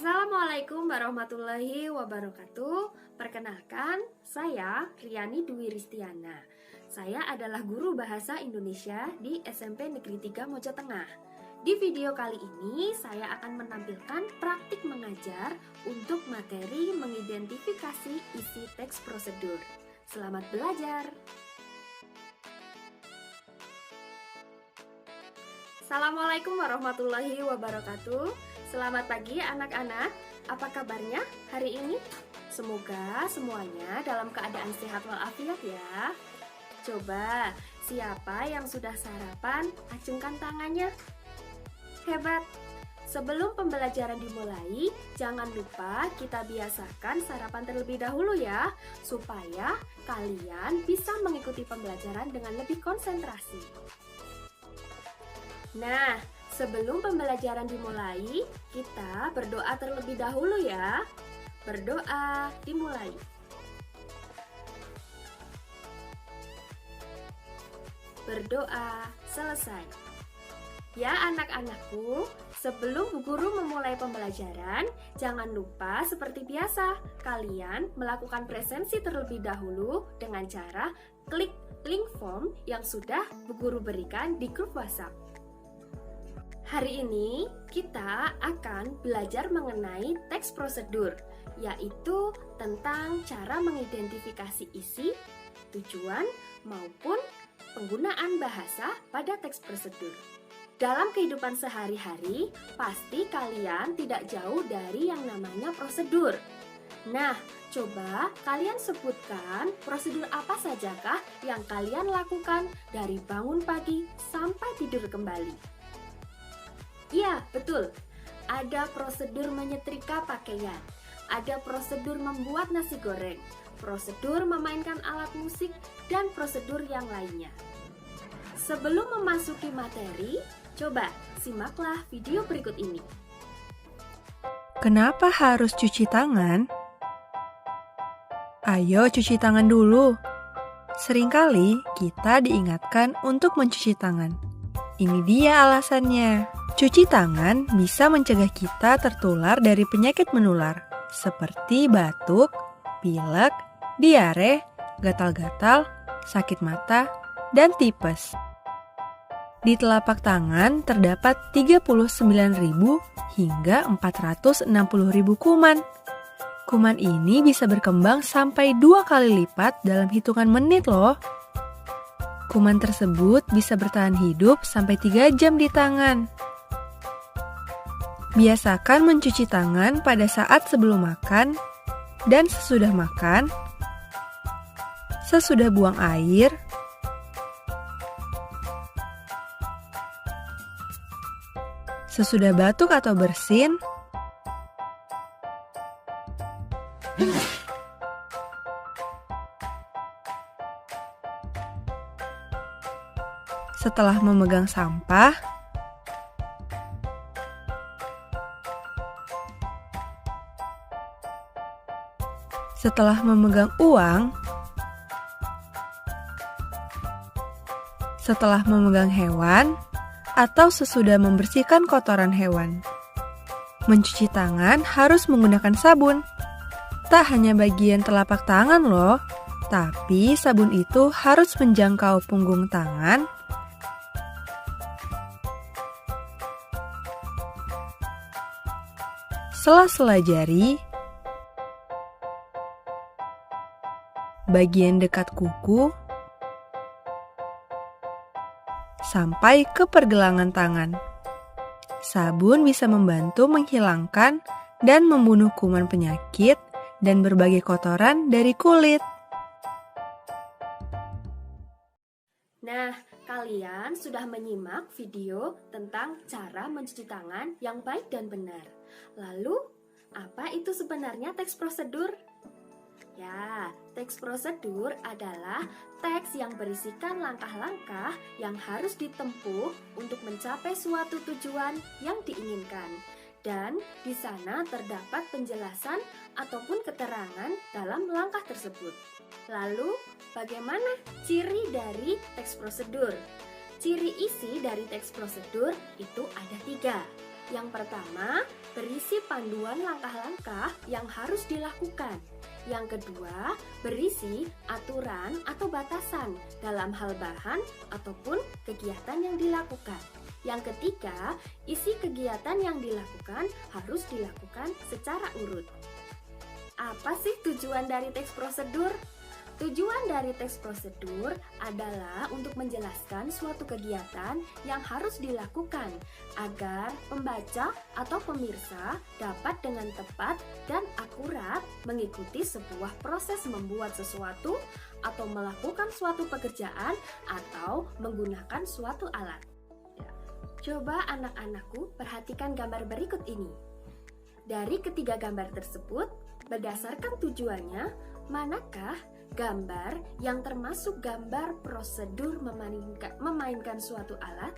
Assalamualaikum warahmatullahi wabarakatuh. Perkenalkan, saya Riani Dwi Ristiana. Saya adalah guru bahasa Indonesia di SMP Negeri 3 Mojo Tengah. Di video kali ini, saya akan menampilkan praktik mengajar untuk materi mengidentifikasi isi teks prosedur. Selamat belajar! Assalamualaikum warahmatullahi wabarakatuh. Selamat pagi anak-anak, apa kabarnya hari ini? Semoga semuanya dalam keadaan sehat walafiat ya. Coba, siapa yang sudah sarapan, acungkan tangannya. Hebat! Sebelum pembelajaran dimulai, jangan lupa kita biasakan sarapan terlebih dahulu ya, supaya kalian bisa mengikuti pembelajaran dengan lebih konsentrasi. Nah, sebelum pembelajaran dimulai, kita berdoa terlebih dahulu ya. Berdoa dimulai. Berdoa selesai. Ya anak-anakku, sebelum Bu Guru memulai pembelajaran, jangan lupa seperti biasa, kalian melakukan presensi terlebih dahulu dengan cara klik link form yang sudah Bu Guru berikan di grup WhatsApp. Hari ini kita akan belajar mengenai teks prosedur, yaitu tentang cara mengidentifikasi isi, tujuan, maupun penggunaan bahasa pada teks prosedur. Dalam kehidupan sehari-hari, pasti kalian tidak jauh dari yang namanya prosedur. Nah, coba kalian sebutkan prosedur apa sajakah yang kalian lakukan dari bangun pagi sampai tidur kembali. Ya, betul. Ada prosedur menyetrika pakaian, ada prosedur membuat nasi goreng, prosedur memainkan alat musik, dan prosedur yang lainnya. Sebelum memasuki materi, coba simaklah video berikut ini. Kenapa harus cuci tangan? Ayo cuci tangan dulu. Seringkali kita diingatkan untuk mencuci tangan. Ini dia alasannya. Cuci tangan bisa mencegah kita tertular dari penyakit menular, seperti batuk, pilek, diare, gatal-gatal, sakit mata, dan tipes. Di telapak tangan terdapat 39.000 hingga 460.000 kuman. Kuman ini bisa berkembang sampai 2 kali lipat dalam hitungan menit loh. Kuman tersebut bisa bertahan hidup sampai 3 jam di tangan. Biasakan mencuci tangan pada saat sebelum makan dan sesudah makan, sesudah buang air, sesudah batuk atau bersin, setelah memegang sampah, setelah memegang uang, setelah memegang hewan, atau sesudah membersihkan kotoran hewan. Mencuci tangan harus menggunakan sabun. Tak hanya bagian telapak tangan loh, tapi sabun itu harus menjangkau punggung tangan, sela-sela jari, bagian dekat kuku, sampai ke pergelangan tangan. Sabun bisa membantu menghilangkan dan membunuh kuman penyakit dan berbagai kotoran dari kulit. Nah, kalian sudah menyimak video tentang cara mencuci tangan yang baik dan benar. Lalu, apa itu sebenarnya teks prosedur? Ya, teks prosedur adalah teks yang berisikan langkah-langkah yang harus ditempuh untuk mencapai suatu tujuan yang diinginkan. Dan di sana terdapat penjelasan ataupun keterangan dalam langkah tersebut. Lalu, bagaimana ciri dari teks prosedur? Ciri isi dari teks prosedur itu ada 3. Yang pertama, berisi panduan langkah-langkah yang harus dilakukan. Yang kedua, berisi aturan atau batasan dalam hal bahan ataupun kegiatan yang dilakukan. Yang ketiga, isi kegiatan yang dilakukan harus dilakukan secara urut. Apa sih tujuan dari teks prosedur? Tujuan dari teks prosedur adalah untuk menjelaskan suatu kegiatan yang harus dilakukan agar pembaca atau pemirsa dapat dengan tepat dan akurat mengikuti sebuah proses membuat sesuatu atau melakukan suatu pekerjaan atau menggunakan suatu alat. Coba anak-anakku perhatikan gambar berikut ini. Dari ketiga gambar tersebut, berdasarkan tujuannya, manakah gambar yang termasuk gambar prosedur memainkan suatu alat?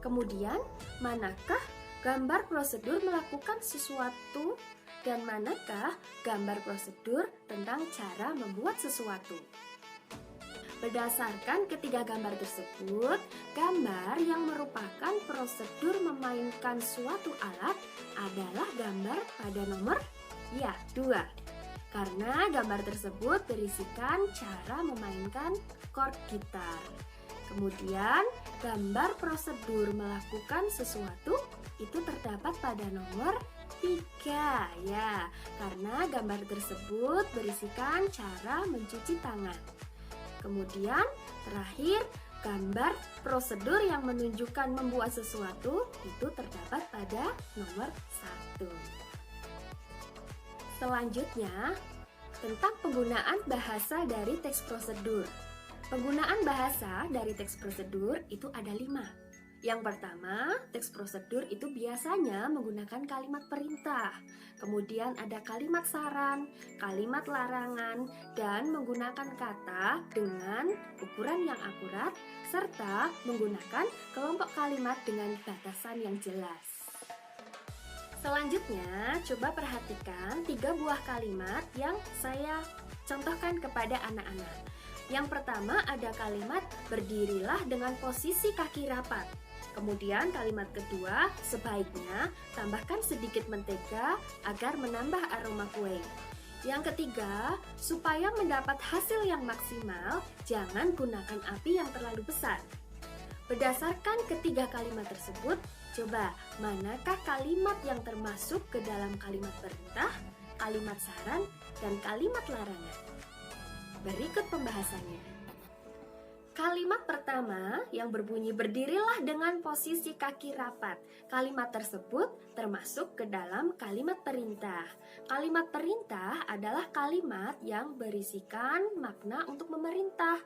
Kemudian, manakah gambar prosedur melakukan sesuatu? Dan manakah gambar prosedur tentang cara membuat sesuatu? Berdasarkan ketiga gambar tersebut, gambar yang merupakan prosedur memainkan suatu alat adalah gambar pada nomor 2. Karena gambar tersebut berisikan cara memainkan chord gitar. Kemudian, gambar prosedur melakukan sesuatu itu terdapat pada nomor 3 ya. Karena gambar tersebut berisikan cara mencuci tangan. Kemudian, terakhir, gambar prosedur yang menunjukkan membuat sesuatu itu terdapat pada nomor 1. Selanjutnya, tentang penggunaan bahasa dari teks prosedur. Penggunaan bahasa dari teks prosedur itu ada 5. Yang pertama, teks prosedur itu biasanya menggunakan kalimat perintah. Kemudian ada kalimat saran, kalimat larangan, dan menggunakan kata dengan ukuran yang akurat, serta menggunakan kelompok kalimat dengan batasan yang jelas. Selanjutnya, coba perhatikan 3 buah kalimat yang saya contohkan kepada anak-anak. Yang pertama ada kalimat berdirilah dengan posisi kaki rapat. Kemudian kalimat kedua, sebaiknya tambahkan sedikit mentega agar menambah aroma kue. Yang ketiga, supaya mendapat hasil yang maksimal, jangan gunakan api yang terlalu besar. Berdasarkan ketiga kalimat tersebut, coba manakah kalimat yang termasuk ke dalam kalimat perintah, kalimat saran, dan kalimat larangan? Berikut pembahasannya. Kalimat pertama yang berbunyi berdirilah dengan posisi kaki rapat. Kalimat tersebut termasuk ke dalam kalimat perintah. Kalimat perintah adalah kalimat yang berisikan makna untuk memerintah.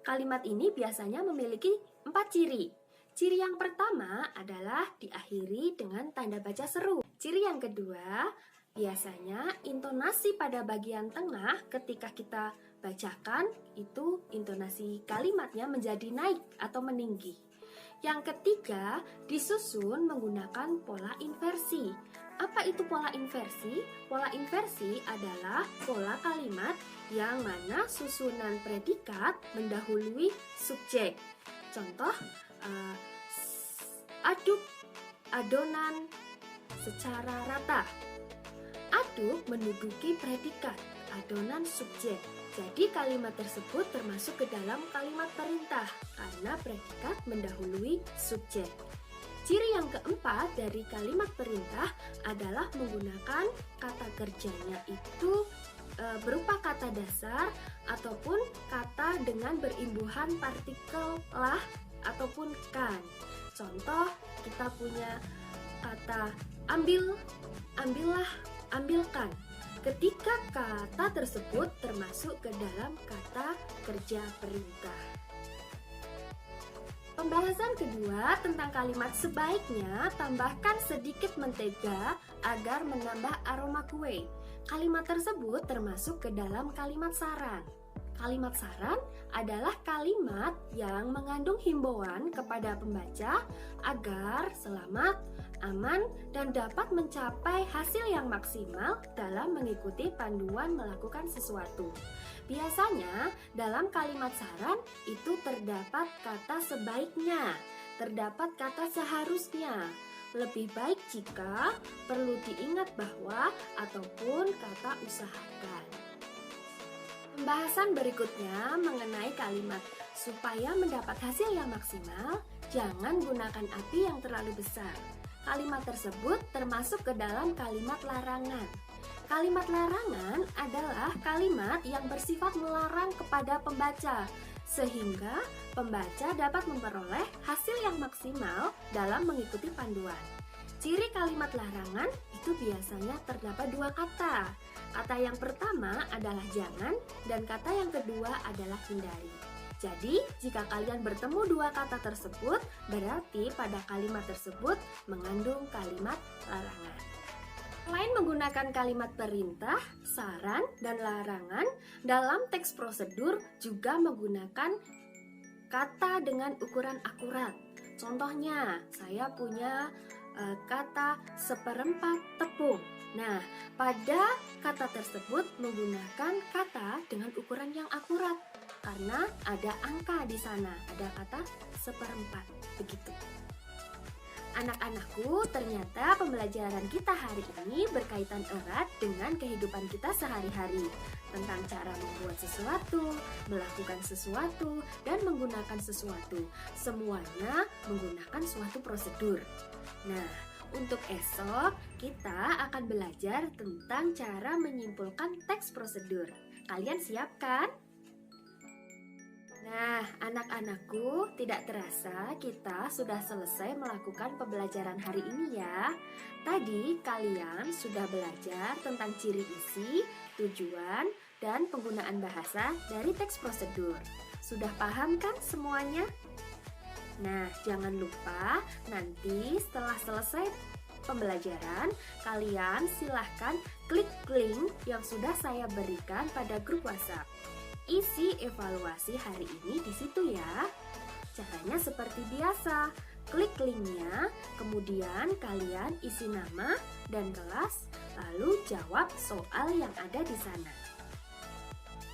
Kalimat ini biasanya memiliki 4 ciri. Ciri yang pertama adalah diakhiri dengan tanda baca seru. Ciri yang kedua, biasanya intonasi pada bagian tengah ketika kita bacakan itu intonasi kalimatnya menjadi naik atau meninggi. Yang ketiga, disusun menggunakan pola inversi. Apa itu pola inversi? Pola inversi adalah pola kalimat yang mana susunan predikat mendahului subjek. Contoh, aduk adonan secara rata. Aduk menduduki predikat, adonan subjek. Jadi kalimat tersebut termasuk ke dalam kalimat perintah karena predikat mendahului subjek. Ciri yang keempat dari kalimat perintah adalah menggunakan kata kerjanya itu berupa kata dasar ataupun kata dengan berimbuhan partikel lah ataupun kan. Contoh, kita punya kata ambil, ambillah, ambilkan. Ketika kata tersebut termasuk ke dalam kata kerja perintah. Pembahasan kedua tentang kalimat sebaiknya tambahkan sedikit mentega agar menambah aroma kue. Kalimat tersebut termasuk ke dalam kalimat saran. Kalimat saran adalah kalimat yang mengandung himbauan kepada pembaca agar selamat, aman, dan dapat mencapai hasil yang maksimal dalam mengikuti panduan melakukan sesuatu. Biasanya dalam kalimat saran itu terdapat kata sebaiknya, terdapat kata seharusnya. Lebih baik jika perlu diingat bahwa ataupun kata usahakan. Pembahasan berikutnya mengenai kalimat supaya mendapat hasil yang maksimal, jangan gunakan api yang terlalu besar. Kalimat tersebut termasuk ke dalam kalimat larangan. Kalimat larangan adalah kalimat yang bersifat melarang kepada pembaca, sehingga pembaca dapat memperoleh hasil yang maksimal dalam mengikuti panduan. Ciri kalimat larangan itu biasanya terdapat dua kata. Kata yang pertama adalah jangan dan kata yang kedua adalah hindari. Jadi, jika kalian bertemu dua kata tersebut, berarti pada kalimat tersebut mengandung kalimat larangan. Selain menggunakan kalimat perintah, saran, dan larangan, dalam teks prosedur juga menggunakan kata dengan ukuran akurat. Contohnya, saya punya kata seperempat tepung. Nah, pada kata tersebut menggunakan kata dengan ukuran yang akurat karena ada angka di sana, ada kata seperempat, begitu. Anak-anakku, ternyata pembelajaran kita hari ini berkaitan erat dengan kehidupan kita sehari-hari, tentang cara membuat sesuatu, melakukan sesuatu, dan menggunakan sesuatu. Semuanya menggunakan suatu prosedur. Nah, untuk esok kita akan belajar tentang cara menyimpulkan teks prosedur. Kalian siap kan? Nah, anak-anakku, tidak terasa kita sudah selesai melakukan pembelajaran hari ini ya. Tadi kalian sudah belajar tentang ciri isi, tujuan, dan penggunaan bahasa dari teks prosedur. Sudah paham kan semuanya? Nah, jangan lupa nanti setelah selesai pembelajaran, kalian silahkan klik link yang sudah saya berikan pada grup WhatsApp. Isi evaluasi hari ini di situ ya. Caranya seperti biasa, klik linknya, kemudian kalian isi nama dan kelas, lalu jawab soal yang ada di sana.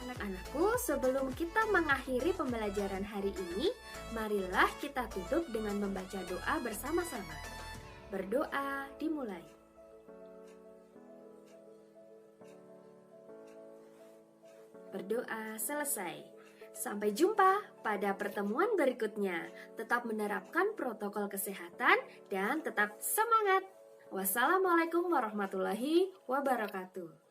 Anak-anakku, sebelum kita mengakhiri pembelajaran hari ini, marilah kita tutup dengan membaca doa bersama-sama. Berdoa dimulai. Berdoa selesai. Sampai jumpa pada pertemuan berikutnya. Tetap menerapkan protokol kesehatan dan tetap semangat. Wassalamualaikum warahmatullahi wabarakatuh.